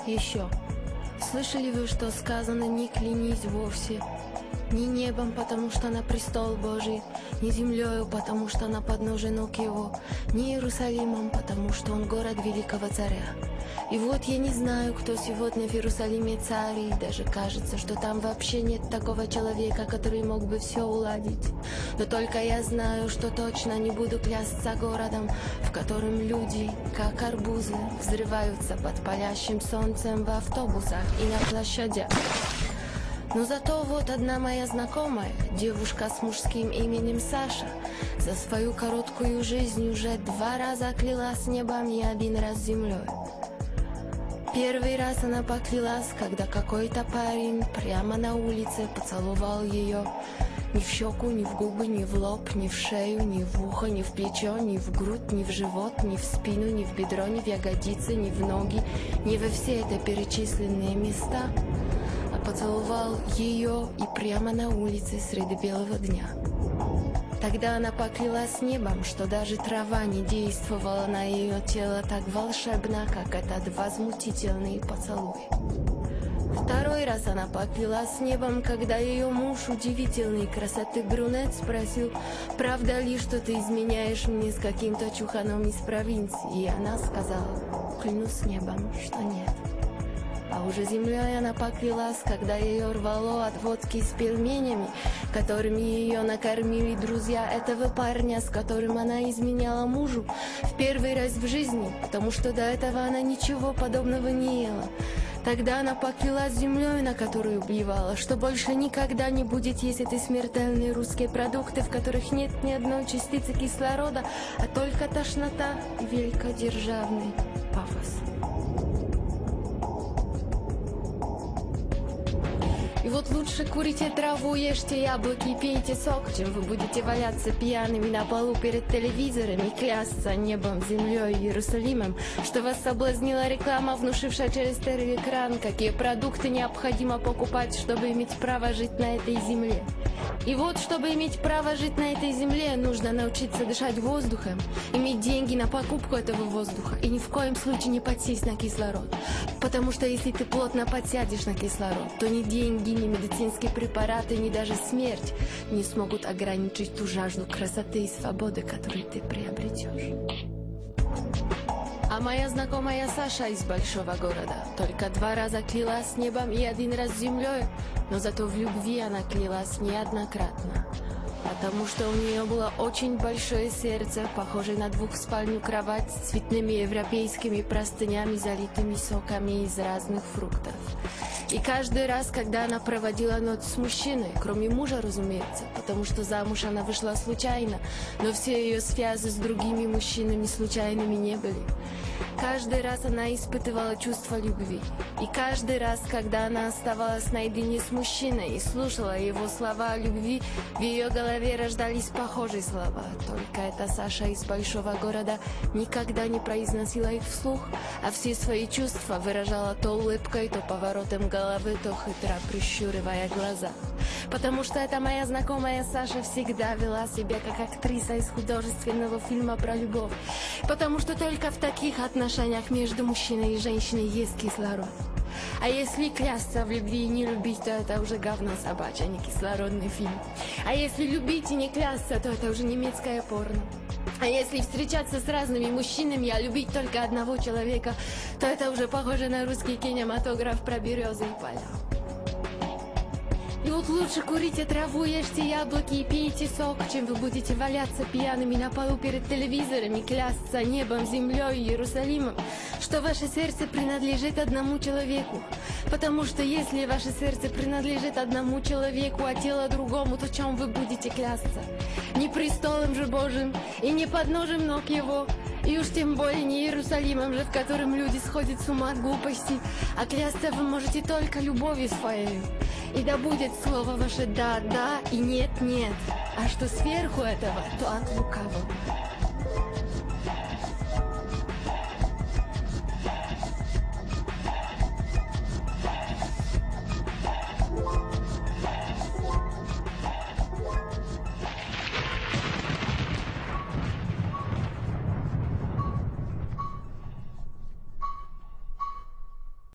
Еще. Слышали вы, что сказано «не клянись вовсе»? Ни небом, потому что на престол Божий, ни землею, потому что на подножие ног его, ни Иерусалимом, потому что он город великого царя. И вот я не знаю, кто сегодня в Иерусалиме царь, и даже кажется, что там вообще нет такого человека, который мог бы все уладить. Но только я знаю, что точно не буду клясться городом, в котором люди, как арбузы, взрываются под палящим солнцем в автобусах и на площадях. Но зато вот одна моя знакомая, девушка с мужским именем Саша, за свою короткую жизнь уже 2 раза клялась небом и 1 раз землей. Первый раз она поклялась, когда какой-то парень прямо на улице поцеловал ее. Ни в щеку, ни в губы, ни в лоб, ни в шею, ни в ухо, ни в плечо, ни в грудь, ни в живот, ни в спину, ни в бедро, ни в ягодицы, ни в ноги, ни во все это перечисленные места. Поцеловал ее и прямо на улице среди белого дня. Тогда она поклялась небом, что даже трава не действовала на ее тело так волшебно, как этот возмутительный поцелуй. Второй раз она поклялась небом, когда ее муж, удивительной красоты брюнет, спросил, правда ли, что ты изменяешь мне с каким-то чуханом из провинции, и она сказала, клянусь небом, что нет. А уже землей она поклялась, когда ее рвало от водки с пельменями, которыми ее накормили друзья этого парня, с которым она изменяла мужу в первый раз в жизни, потому что до этого она ничего подобного не ела. Тогда она поклялась землей, на которую блевала, что больше никогда не будет есть эти смертельные русские продукты, в которых нет ни одной частицы кислорода, а только тошнота и великодержавный пафос. И вот лучше курите траву, ешьте яблоки и пейте сок, чем вы будете валяться пьяными на полу перед телевизором и клясться небом, землей и Иерусалимом, что вас соблазнила реклама, внушившая через телеэкран, какие продукты необходимо покупать, чтобы иметь право жить на этой земле. И вот, чтобы иметь право жить на этой земле, нужно научиться дышать воздухом, иметь деньги на покупку этого воздуха и ни в коем случае не подсесть на кислород. Потому что если ты плотно подсядешь на кислород, то ни деньги, ни медицинские препараты, ни даже смерть не смогут ограничить ту жажду красоты и свободы, которую ты приобретешь. А моя знакомая Саша из большого города только 2 раза клялась небом и 1 раз землей, но зато в любви она клялась неоднократно. Потому что у нее было очень большое сердце, похожее на двухспальную кровать с цветными европейскими простынями, залитыми соками из разных фруктов. И каждый раз, когда она проводила ночь с мужчиной, кроме мужа, разумеется, потому что замуж она вышла случайно, но все ее связи с другими мужчинами случайными не были. Каждый раз она испытывала чувство любви. И каждый раз, когда она оставалась наедине с мужчиной и слушала его слова о любви, в ее голове рождались похожие слова. Только эта Саша из большого города никогда не произносила их вслух, а все свои чувства выражала то улыбкой, то поворотом головы, то хитро прищуривая глаза. Потому что эта моя знакомая Саша всегда вела себя как актриса из художественного фильма про любовь. Потому что только в таких отношениях между мужчиной и женщиной есть кислород. А если клясться в любви и не любить, то это уже говно собачье, а не кислородный фильм. А если любить и не клясться, то это уже немецкое порно. А если встречаться с разными мужчинами, а любить только одного человека, то это уже похоже на русский кинематограф про березы и поля. И вот лучше курите траву, ешьте яблоки и пейте сок, чем вы будете валяться пьяными на полу перед телевизором и клясться небом, землей и Иерусалимом, что ваше сердце принадлежит одному человеку. Потому что если ваше сердце принадлежит одному человеку, а тело другому, то чем вы будете клясться? Не престолом же Божьим и не подножием ног его, и уж тем более не Иерусалимом же, в котором люди сходят с ума от глупости, а клясться вы можете только любовью своей. И да будет слово ваше «да, да» и «нет, нет», а что сверху этого, то от лукавого.